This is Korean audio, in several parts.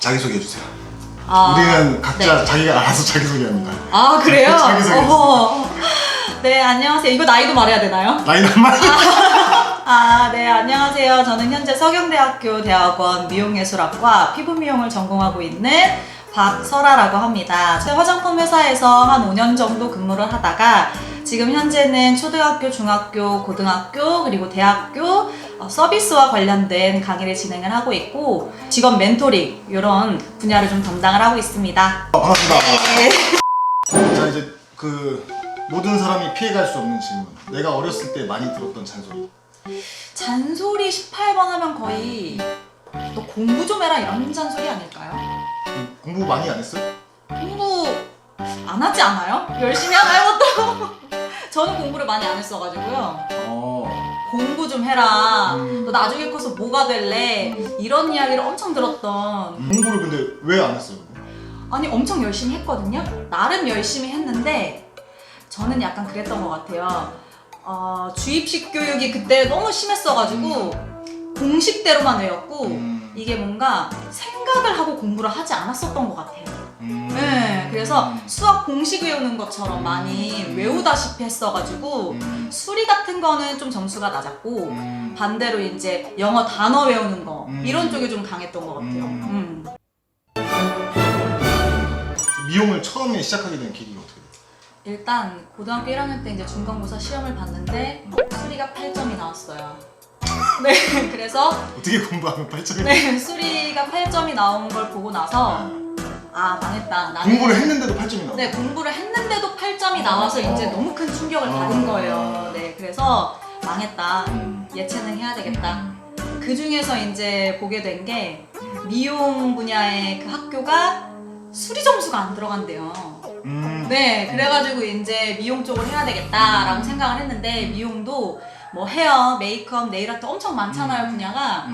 자기소개해주세요. 아, 우리는 각자 네. 자기가 알아서 자기소개합니다. 아, 그래요? 자기소개. 네, 안녕하세요. 이거 나이도 말해야 되나요? 나이는 한 말? 네, 안녕하세요. 저는 현재 서경대학교 대학원 미용예술학과 피부미용을 전공하고 있는 박설아라고 합니다. 제가 화장품 회사에서 한 5년 정도 근무를 하다가 지금 현재는 초등학교, 중학교, 고등학교, 그리고 대학교 서비스와 관련된 강의를 진행을 하고 있고 직업 멘토링 이런 분야를 좀 담당을 하고 있습니다. 반갑습니다. 네. 자, 이제 그 모든 사람이 피해갈 수 없는 질문. 내가 어렸을 때 많이 들었던 잔소리. 잔소리 18번 하면 거의 너 공부 좀 해라 이런 잔소리 아닐까요? 공부 많이 안 했어요? 공부 안 하지 않아요? 열심히 하나요? 또 저는 공부를 많이 안 했어가지고요. 공부 좀 해라. 너 나중에 커서 뭐가 될래? 이런 이야기를 엄청 들었던. 공부를 근데 왜 안 했어요? 아니 엄청 열심히 했거든요. 나름 열심히 했는데 저는 약간 그랬던 것 같아요. 주입식 교육이 그때 너무 심했어가지고 공식대로만 외웠고 이게 뭔가 생각을 하고 공부를 하지 않았었던 것 같아요. 네, 그래서 수학 공식 외우는 것처럼 많이 외우다시피 했어가지고 수리 같은 거는 좀 점수가 낮았고 반대로 이제 영어 단어 외우는 거 이런 쪽이 좀 강했던 것 같아요. 미용을 처음에 시작하게 된 계기가 어떻게 됐어요? 일단 고등학교 1학년 때 이제 중간고사 시험을 봤는데 수리가 8점이 나왔어요. 네, 그래서 어떻게 공부하면 8점이 네, 수리가 8점이 나온 걸 보고 나서 망했다. 나는 공부를 했는데도 8점이 나와? 네, 공부를 했는데도 8점이 나와서 이제 너무 큰 충격을 받은 거예요. 네, 그래서 망했다. 예체능 해야 되겠다. 그 중에서 이제 보게 된 게 미용 분야의 그 학교가 수리 점수가 안 들어간대요. 네, 그래가지고 이제 미용 쪽을 해야 되겠다라고 생각을 했는데 미용도 뭐 헤어, 메이크업, 네일아트 엄청 많잖아요, 분야가.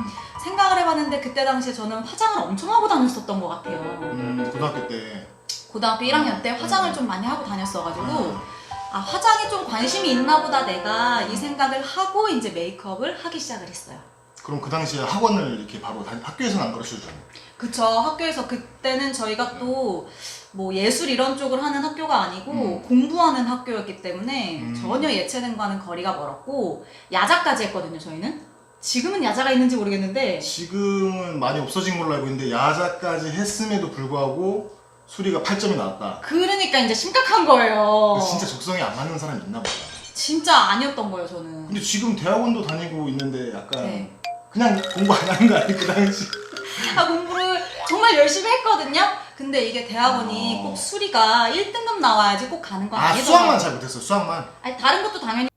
생각을 해봤는데 그때 당시에 저는 화장을 엄청 하고 다녔었던 것 같아요. 고등학교 때. 고등학교 1학년 때 화장을 좀 많이 하고 다녔어가지고 화장에 좀 관심이 있나 보다 내가 이 생각을 하고 이제 메이크업을 하기 시작을 했어요. 그럼 그 당시에 학원을 이렇게 바로 학교에서는 안 가르쳐주잖아요. 그쵸. 학교에서 그때는 저희가 또 뭐 예술 이런 쪽을 하는 학교가 아니고 공부하는 학교였기 때문에 전혀 예체능과는 거리가 멀었고 야자까지 했거든요, 저희는. 지금은 야자가 있는지 모르겠는데 지금은 많이 없어진 걸로 알고 있는데 야자까지 했음에도 불구하고 수리가 8점이 나왔다. 그러니까 이제 심각한 거예요. 진짜 적성에 안 맞는 사람이 있나 보다. 진짜 아니었던 거예요, 저는. 근데 지금 대학원도 다니고 있는데 약간 네. 그냥 공부 안 하는 거 아니에요? 그 당시. 공부를 정말 열심히 했거든요. 근데 이게 대학원이 꼭 수리가 1등급 나와야지 꼭 가는 건 아니더라고요. 수학만 잘 못했어. 수학만. 아니 다른 것도 당연히.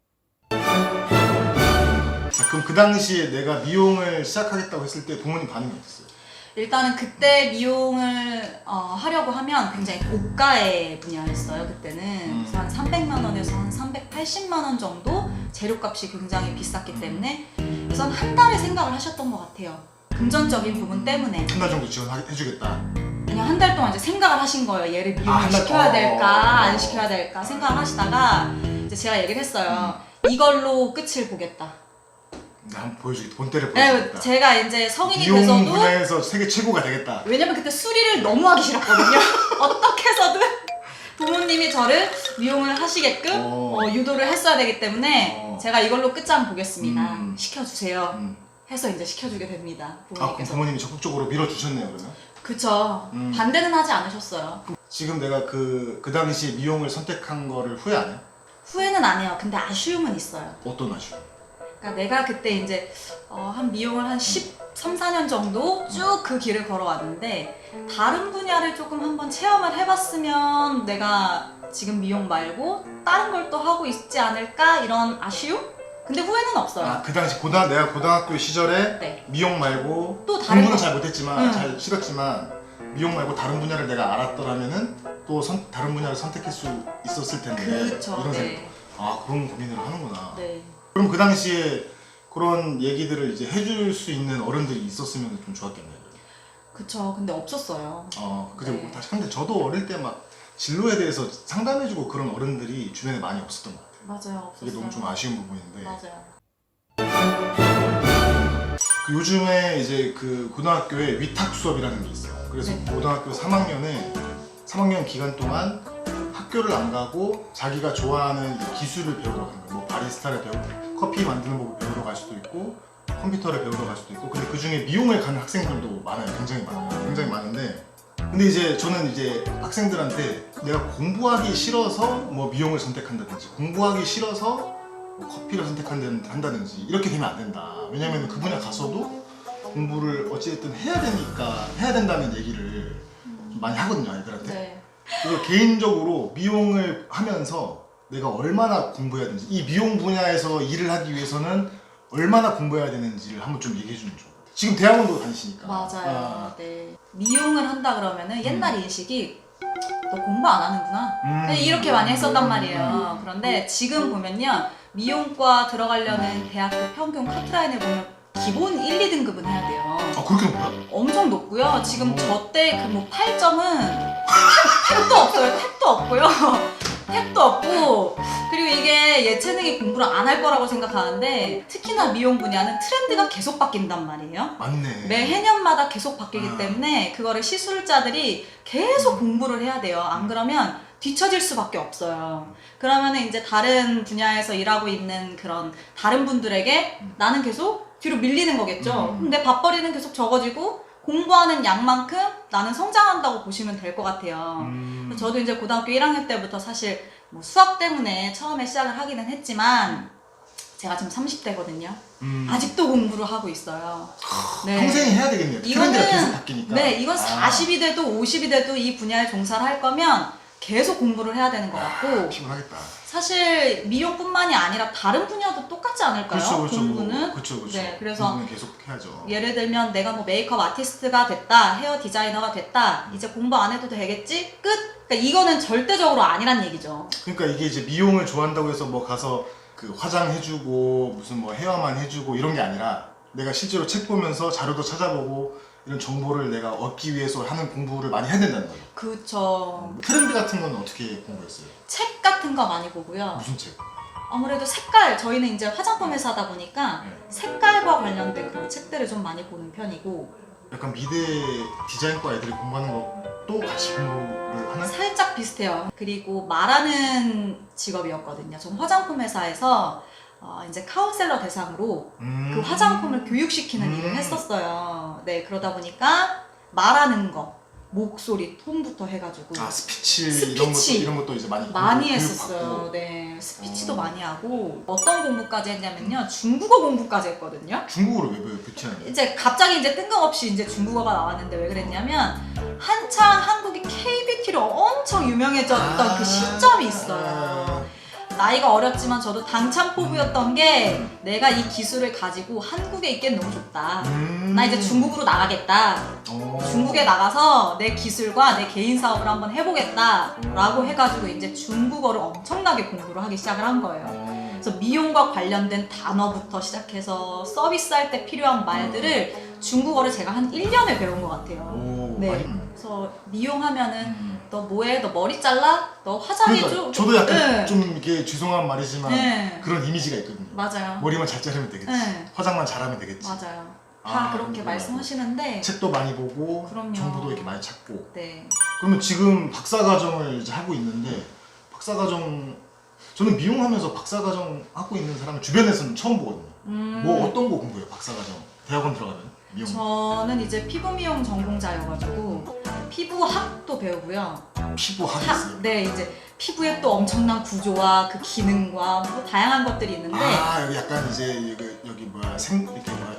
자, 그럼 그 당시에 내가 미용을 시작하겠다고 했을 때 부모님 반응이 어땠어요? 일단은 그때 미용을 하려고 하면 굉장히 고가의 분야였어요. 그때는 그래서 한 300만 원에서 한 380만 원 정도 재료값이 굉장히 비쌌기 때문에 우선 한 달에 생각을 하셨던 것 같아요. 금전적인 부분 때문에 한 달 정도 지원해주겠다. 그냥 한 달 동안 이제 생각을 하신 거예요. 얘를 미용을 한 달? 시켜야 될까 안 시켜야 될까 생각을 하시다가 이제 제가 얘기를 했어요. 이걸로 끝을 보겠다. 한번 보여주겠다. 본때를 네, 보여주겠다. 제가 이제 성인이 미용 돼서도 분야에서 세계 최고가 되겠다. 왜냐면 그때 수리를 너무 하기 싫었거든요. 어떻게 해서든 부모님이 저를 미용을 하시게끔 유도를 했어야 되기 때문에 제가 이걸로 끝장 보겠습니다. 시켜주세요. 해서 이제 시켜주게 됩니다. 그럼 부모님께서. 부모님이 적극적으로 밀어주셨네요, 그러면? 그쵸. 반대는 하지 않으셨어요. 지금 내가 그 당시 미용을 선택한 거를 후회 안 해요? 후회는 안 해요. 근데 아쉬움은 있어요. 어떤 아쉬움? 그러니까 내가 그때 이제 한 미용을 한 13, 14년 정도 쭉 그 길을 걸어왔는데 다른 분야를 조금 한번 체험을 해봤으면 내가 지금 미용 말고 다른 걸 또 하고 있지 않을까 이런 아쉬움? 근데 후회는 없어요. 그 당시 내가 고등학교 시절에 네. 미용 말고 또 다른 공부는 거. 잘 못했지만 잘 싫었지만 미용 말고 다른 분야를 내가 알았더라면은 또 다른 분야를 선택할 수 있었을 텐데 그쵸. 이런 네. 생각. 그런 고민을 하는구나. 네. 그럼 그 당시에 그런 얘기들을 이제 해줄 수 있는 어른들이 있었으면 좀 좋았겠네요. 그쵸. 근데 없었어요. 그죠. 네. 다시 근데 저도 어릴 때 막 진로에 대해서 상담해주고 그런 어른들이 주변에 많이 없었던 것 같아요. 맞아요. 그게 없었어요. 너무 좀 아쉬운 부분인데. 맞아요. 그 요즘에 이제 그 고등학교에 위탁 수업이라는 게 있어요. 그래서 네. 고등학교 3학년 기간 동안 학교를 안 가고 자기가 좋아하는 이 기술을 배우러 가는 거예요. 뭐 바리스타를 배우고 커피 만드는 법을 배우러 갈 수도 있고 컴퓨터를 배우러 갈 수도 있고 근데 그 중에 미용을 가는 학생들도 많아요. 굉장히 많아요. 굉장히 많은데 근데 이제 저는 이제 학생들한테 내가 공부하기 싫어서 뭐 미용을 선택한다든지 공부하기 싫어서 뭐 커피를 선택한다든지 이렇게 되면 안 된다. 왜냐면 그 분야 가서도 공부를 어찌됐든 해야 되니까 해야 된다는 얘기를 많이 하거든요, 아이들한테. 네. 그래서 개인적으로 미용을 하면서 내가 얼마나 공부해야 되는지 이 미용 분야에서 일을 하기 위해서는 얼마나 공부해야 되는지를 한번 좀 얘기해 주면 좋을 것 같아요. 지금 대학원도 다니시니까. 맞아요. 네. 미용을 한다 그러면은 옛날 인식이 너 공부 안 하는구나. 이렇게 많이 했었단 말이에요. 그런데 지금 보면요. 미용과 들어가려는 대학교 평균 커트라인을 보면 기본 1, 2등급은 해야 돼요. 아 그렇게 높아요? 엄청 높고요. 지금 저 때 그 뭐 8점은 탭도 없어요. 탭도 없고요. 탭도 없고 그리고 이게 예체능이 공부를 안 할 거라고 생각하는데 특히나 미용 분야는 트렌드가 계속 바뀐단 말이에요. 맞네. 매 해년마다 계속 바뀌기 때문에 그거를 시술자들이 계속 공부를 해야 돼요. 안 그러면 뒤처질 수밖에 없어요. 그러면은 이제 다른 분야에서 일하고 있는 그런 다른 분들에게 나는 계속 뒤로 밀리는 거겠죠. 근데 밥벌이는 계속 적어지고 공부하는 양만큼 나는 성장한다고 보시면 될 것 같아요. 저도 이제 고등학교 1학년 때부터 사실 뭐 수학 때문에 처음에 시작을 하기는 했지만 제가 지금 30대거든요. 아직도 공부를 하고 있어요. 네. 평생 해야 되겠네요. 트렌드가 계속 바뀌니까. 네, 이건 40이 돼도 50이 돼도 이 분야에 종사를 할 거면 계속 공부를 해야 되는 것 같고 피곤하겠다. 사실 미용뿐만이 아니라 다른 분야도 똑같지 않을까요? 그렇죠. 공부는? 그렇죠. 네, 그래서 공부는 계속 해야죠. 예를 들면 내가 뭐 메이크업 아티스트가 됐다, 헤어 디자이너가 됐다, 이제 공부 안 해도 되겠지? 끝? 그러니까 이거는 절대적으로 아니란 얘기죠. 그러니까 이게 이제 미용을 좋아한다고 해서 뭐 가서 그 화장해주고 무슨 뭐 헤어만 해주고 이런 게 아니라 내가 실제로 책 보면서 자료도 찾아보고 이런 정보를 내가 얻기 위해서 하는 공부를 많이 해야 된다는 거죠. 그쵸. 트렌드 같은 건 어떻게 공부했어요? 책 같은 거 많이 보고요. 무슨 책? 아무래도 색깔, 저희는 이제 화장품 회사다 보니까 네. 색깔과 관련된 그런 책들을 좀 많이 보는 편이고 약간 미대 디자인과 애들이 공부하는 것도 같이 공부를 하는? 살짝 비슷해요. 그리고 말하는 직업이었거든요. 전 화장품 회사에서 이제 카운셀러 대상으로 그 화장품을 교육시키는 일을 했었어요. 네, 그러다 보니까 말하는 거, 목소리, 톤부터 해가지고 아 스피치, 스피치. 이런 것도 이제 많이 많이 교육받고. 했었어요. 네, 스피치도 많이 하고 어떤 공부까지 했냐면요, 중국어 공부까지 했거든요. 중국어로 왜 뷰티하는 거예요? 이제 갑자기 이제 뜬금없이 이제 중국어가 나왔는데 왜 그랬냐면 한창 한국이 K-뷰티로 엄청 유명해졌던 그 시점이 있어요. 나이가 어렸지만 저도 당찬포부였던 게 내가 이 기술을 가지고 한국에 있기엔 너무 좋다. 나 이제 중국으로 나가겠다. 중국에 나가서 내 기술과 내 개인 사업을 한번 해보겠다 라고 해가지고 이제 중국어를 엄청나게 공부를 하기 시작을 한 거예요. 그래서 미용과 관련된 단어부터 시작해서 서비스할 때 필요한 말들을 중국어를 제가 한 1년을 배운 것 같아요. 오, 네. 많이. 그래서 미용하면은 너 뭐해? 너 머리 잘라? 너 화장해줘? 그러니까 저도 약간 네. 좀 이게 죄송한 말이지만 네. 그런 이미지가 있거든요. 맞아요. 머리만 잘 자르면 되겠지. 네. 화장만 잘하면 되겠지. 맞아요. 다 그렇게 그렇구나. 말씀하시는데 책도 많이 보고 그럼요. 정보도 이렇게 많이 찾고. 네. 그러면 지금 박사과정을 이제 하고 있는데 박사과정 저는 미용하면서 박사과정 하고 있는 사람을 주변에서는 처음 보거든요. 뭐 어떤 거 공부해요? 박사과정 대학원 들어가면 미용. 저는 이제 피부 미용 전공자여가지고 피부학도 배우고요. 피부학 있어요. 네, 이제 피부에 또 엄청난 구조와 그 기능과 뭐 다양한 것들이 있는데 아 여기 약간 이제 여기 뭐야 이렇게 뭐야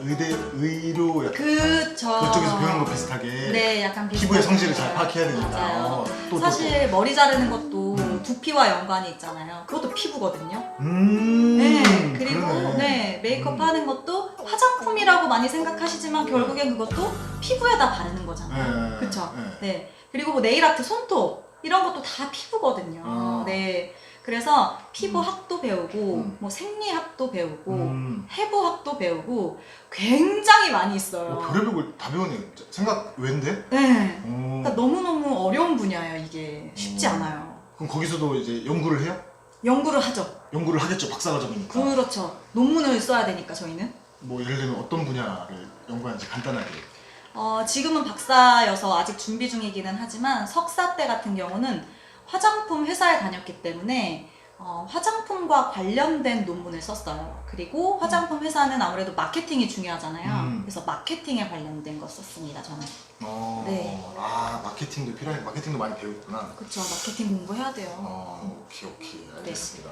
의료 약간 그쵸. 그쪽에서 배우는 거 비슷하게 네, 약간 비슷한 피부의 성질을 거예요. 잘 파악해야 되니까. 맞아요. 또, 사실 머리 자르는 것도 두피와 연관이 있잖아요. 그것도 피부거든요. 네, 그리고 그러네. 네, 메이크업 하는 것도 화장품이라고 많이 생각하시지만 결국엔 그것도 피부에다 바르는 거잖아요. 네, 그쵸? 네. 네. 그리고 뭐 네일 아트, 손톱 이런 것도 다 피부거든요. 네. 그래서 피부학도 배우고 뭐 생리학도 배우고 해부학도 배우고 굉장히 많이 있어요. 별의별 걸 다 배우네. 생각 왠데? 네. 그러니까 너무너무 어려운 분야예요. 이게 쉽지 않아요. 그럼 거기서도 이제 연구를 해요? 연구를 하죠. 연구를 하겠죠. 박사과정이니까. 그렇죠. 논문을 써야 되니까 저희는. 뭐 예를 들면 어떤 분야를 연구하는지 간단하게. 지금은 박사여서 아직 준비 중이기는 하지만 석사 때 같은 경우는 화장품 회사에 다녔기 때문에 화장품과 관련된 논문을 썼어요. 그리고 화장품 회사는 아무래도 마케팅이 중요하잖아요. 그래서 마케팅에 관련된 거 썼습니다, 저는. 네. 아, 마케팅도 필요해. 마케팅도 많이 배웠구나. 그쵸, 마케팅 공부해야 돼요. 오케이, 알겠습니다.